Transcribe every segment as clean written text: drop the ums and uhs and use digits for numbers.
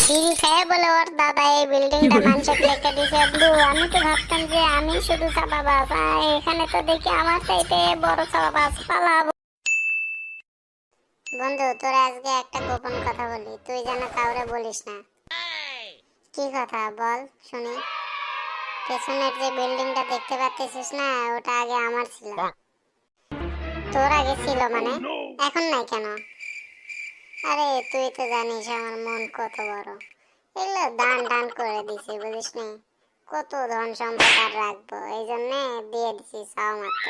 বিড়ি খেয়ে বলে ওর দাদা এই বিল্ডিংটা মানুষে লিখে দিছে। বন্ধু আমি তো ভাবতাম যে আমি শুধু চাপাবাজ, এখানে তো দেখি আমার চাইতে বড় চাপাবাজ। পালাবো। বন্ধু তোর আজকে একটা গোপন কথা বলি, তুই যেন কাউরে বলিস না। কি কথা বল শুনি। পেছনের যে বিল্ডিংটা দেখতে পাচ্ছিস না, ওটা আগে আমার ছিল। তোর আগে ছিল মানে? এখন নাই কেন? আরে তুই তো জানিস আমার মন কত বড়, এগুলো দান টান করে দিছি বুঝিস নি। কত ধন সম্পদ আর রাখবো, এই জন্যে দিয়ে দিছি চাওয়া মাত্র।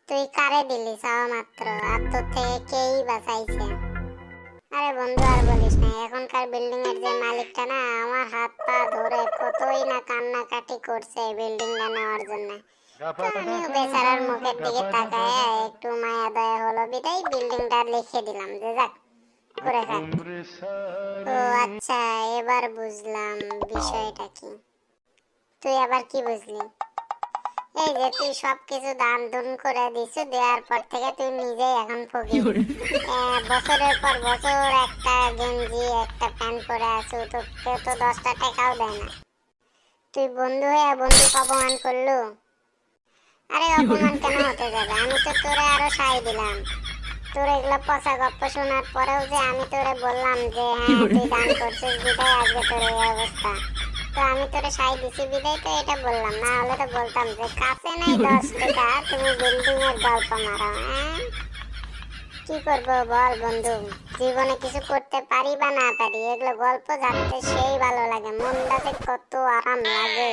তুই কারে দিলি চাওয়া মাত্র, আর তোর থেকে কেই বাঁচাইছে? আরে বন্ধু আর বলিস না, এখনকার বিল্ডিং এর যে মালিকটা না, আমার হাত পা ধরে কতই না কান্নাকাটি করছে বিল্ডিংটা নেওয়ার জন্য। তো আমিও বেচারার মুখের দিকে তাকায় একটু মায়া দয়া হলো বিদায় বিল্ডিংটা লিখে দিলাম যে যাক করে থাক। ও আচ্ছা, এবার বুঝলাম বিষয়টা কি। তুই আবার কি বুঝলি? এই যে তুই সবকিছু দান দুন করে দিছু, দেওয়ার পর থেকে তুই নিজেই এখন ফকির। বছরের পর বছর একটা গেঞ্জি একটা প্যান্ট পরে আছো, তো কেউ তো 10টা টাকাও দেয় না। তুই বন্ধু হয়ে বন্ধুকে অপমান করলু। আরে অপমান কেন হতে যাবে, আমি তো তোরে আরো সাই দিলাম। তোর এগুলো পচা গপ্প শোনার পরেও যে আমি তোরে বললাম যে হ্যাঁ তুই দান করছিস বিদায় আজকে তোর এই অবস্থা। তো আমি তোরে সাই দিছি বিদায় তো এটা বললাম, না হলে তো বলতাম যে কাছে নাই 10 টাকা তুমি বিল্ডিং এর গল্প মারো। কি করবো বল বন্ধু, জীবনে কিছু করতে পারি বা না পারি, এগুলো গল্প জানতে সেই ভালো লাগে, মনটাতে কত আরাম লাগে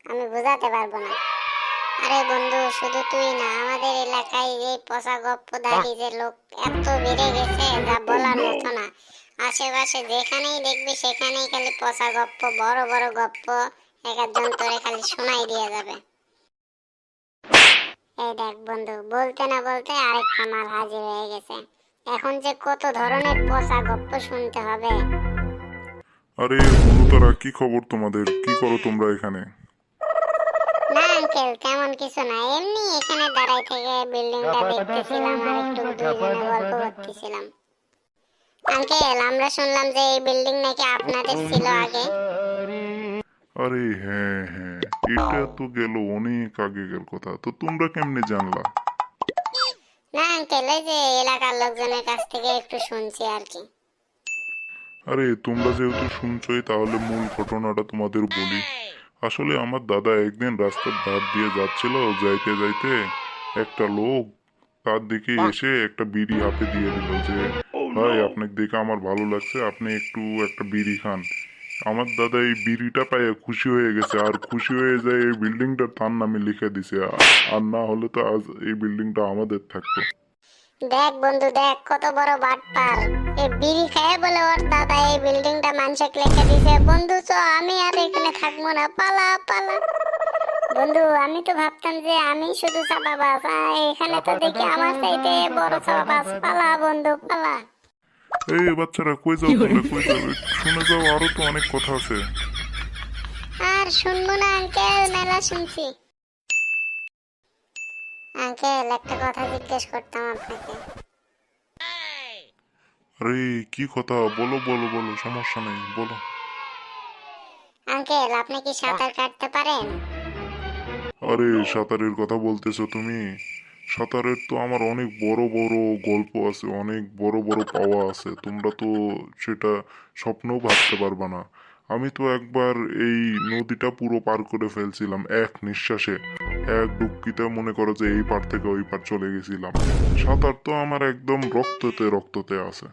আমি বোঝাতে পারবো না। আরে বন্ধু শুধু তুই না, আমাদের এলাকায় এই পচা গপ্পধারী যে লোক এত বেড়ে গেছে যা বলার মতো না। আশেপাশে যেখানেই দেখবি সেখানেই খালি পচা গপ্প, বড় বড় গপ্প, এক একজন তোরে খালি শোনাই দিয়ে যাবে। এই দেখ বন্ধু, বলতে না বলতে আরেক কামাল হাজির হয়ে গেছে। এখন যে কত ধরনের পচা গপ্প শুনতে হবে। আরে বন্ধুতারা, কি খবর তোমাদের? কি করো তোমরা এখানে? না আঙ্কেল, তেমন কিছু না, এমনি এখানে দাঁড়াই থেকে বিল্ডিংটা দেখতেছিলাম আর একটু দুইজনে গল্প করতেছিলাম। আঙ্কেল আমরা শুনলাম যে এই বিল্ডিং নাকি আপনাদের ছিল আগে। আরে হ্যাঁ হ্যাঁ, এটা তো গেল অনেক আগেকার কথা, তো তোমরা কেমনে জানলা? না আঙ্কেল, এই যে এলাকার লোকজনের কাছ থেকে একটু শুনছি আর কি। আরে তোমরা যেহেতু শুনছই তাহলে মূল ঘটনাটা তোমাদের বলি। আসলে আমার দাদা একদিন রাস্তার ধার দিয়ে যাচ্ছিল, যাইতে যাইতে একটা লোক তার দিকে এসে একটা বিড়ি হাতে দিয়ে দিল যে ভাই আপনাকে দেখে আমার ভালো লাগছে, আপনি একটু একটা বিড়ি খান। আমার দাদা এই বিড়িটা পাইয়ে খুশি হয়ে গেছে, আর খুশি হয়ে যায় এই বিল্ডিংটা তার নামে লিখে দিছে। আর না হলে তো আজ এই বিল্ডিংটা আমাদের থাকতো। দেখ বন্ধু দেখ, কত বড় বাটপার। এই বিড়ি খেয়ে বলে ওর দাদা এই বিল্ডিংটা মানুষে লিখে দিছে। বন্ধু তো আমি আর এখানে থাকবো না, পালা পালা। বন্ধু আমি তো ভাবতাম যে আমি শুধু চাপাবাজ, এখানে তো দেখি আমার চাইতে বড় চাপাবাজ। পালা বন্ধু পালা। এই বাচ্চারা, কই যাও তোমরা, কই যাও? একটু শুনে যাও, আরো তো অনেক কথা আছে। আর শুনবো না আঙ্কেল, মেলা শুনছি। আঙ্কেল একটা কথা জিজ্ঞেস করতাম আপনাকে। আরে কি কথা, বলো বলো বলো, সমস্যা নেই, বলো। আঙ্কেল আপনি কি সাঁতার কাটতে পারেন? আরে সাঁতারের কথা বলতেছো তুমি? সাঁতারের তো আমার অনেক বড় বড় গল্প আছে, অনেক বড় বড় পাওয়া আছে, তোমরা তো সেটা স্বপ্নও ভাবতে পারবা না। আমি তো একবার এই নদীটা পুরো পার করে ফেলছিলাম এক নিঃশ্বাসে, এক ডুবকিতে মনে করো যে এই পার থেকে ওই পার চলে গেছিলাম। সাঁতার তো আমার একদম রক্ততে রক্ততে আছে।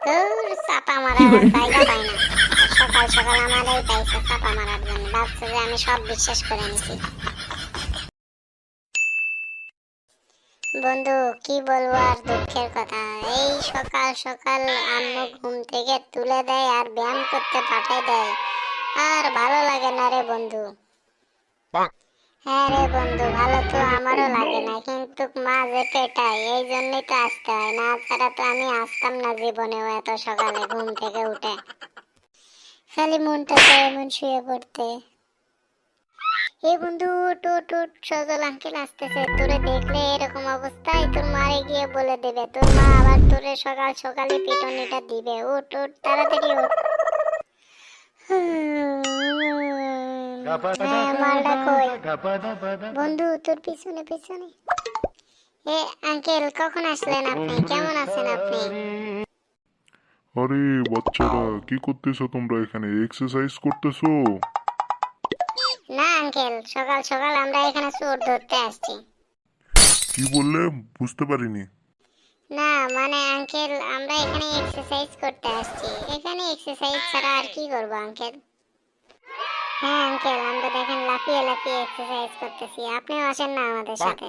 ধুর, চাপা মারার আর জায়গা পাই না। আর সকাল সকাল আমারই পাইছে চাপা মারার জন্য, ভাবছে যে আমি সব বিশ্বাস করে নিছি। বন্ধু কি বলবো আর দুঃখের কথা, এই সকাল সকাল আম্মু ঘুম থেকে তুলে দেয় আর ব্যায়াম করতে পাঠাই দেয়, আর ভালো লাগে না রে বন্ধু। হ্যাঁ রে বন্ধু, ভালো তো আমারও লাগে না, কিন্তু মা যে পেটায় এই জন্যই তো আসতে হয়, না ছাড়া তো আমি আসতাম না জীবনেও এত সকালে ঘুম থেকে উঠে। খালি মনটা চায় এমন শুয়ে পড়তে। এই বন্ধু উঠ উঠ উঠ, সজল আঙ্কেল আসতেছে। তোরে দেখলে এরকম অবস্থায় তোর মারে গিয়ে বলে দেবে, তোর মা আবার তোরে সকাল সকালে পিটুনিটা দিবে। উঠ উঠ তাড়াতাড়ি উঠ। হ্যাঁ, মালটা কই? বন্ধু তোর পিছনে পিছনে। এ আঙ্কেল, কখন আসলেন আপনি? কেমন আছেন আপনি? আরে বাচ্চারা, কি করতেছো তোমরা এখানে? এক্সারসাইজ করতেছো? না আঙ্কেল, সকাল সকাল আমরা এখানে চোর ধরতে আসছি। কি বললে? বুঝতে পারিনি। না মানে আঙ্কেল, আমরা এখানে এক্সারসাইজ করতে আসছি। এখানে এক্সারসাইজ ছাড়া আর কি করব আঙ্কেল? হ্যাঁ আঙ্কেল, আমরা দেখেন লাফিয়ে লাফিয়ে এক্সারসাইজ করতেছি। আপনিও আসেন না আমাদের সাথে?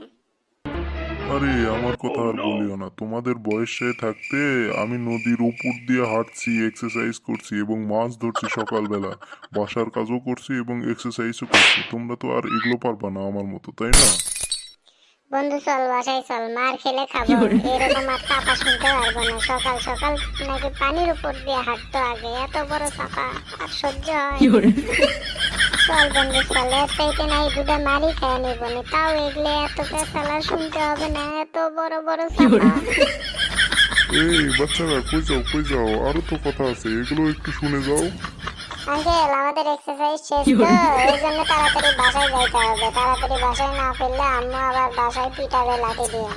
আরে আমার কথা আর বলিও না। তোমাদের বয়সে থাকতে আমি নদীর উপর দিয়ে হাঁটছি, এক্সারসাইজ করছি এবং মাছ ধরছি সকালবেলা, বাসার কাজও করছি এবং এক্সারসাইজও করছি। তোমরা তো আর এগুলো পারবা না আমার মতো, তাই না? বন্ধু চল বাসায় চল, মার খেলে খাবো। এরকম আর চাপা শুনতে পারবো না। সকাল সকাল নাকি পানির উপর দিয়ে হাঁটতো আগে, এত বড় চাপা আর সহ্য হয়? চল বন্ধু চল, এর চাইতে নাই দুটা মারি খেয়ে নিব না, তাও এগুলো এত পেশালা শুনতে হবে না, এত বড় বড় চাপা। এই বাচ্চারা, কই যাও কই যাও? আরো তো কথা আছে, এগুলো একটু শুনে যাও। আঙ্কেল, আমাদের এক্সারসাইজ শেষ তো, এই জন্য তাড়াতাড়ি বাসায় যাইতে হবে। তাড়াতাড়ি বাসায় না ফিরলে আম্মু আবার বাসায় পিটাবে লাঠি দিয়ে।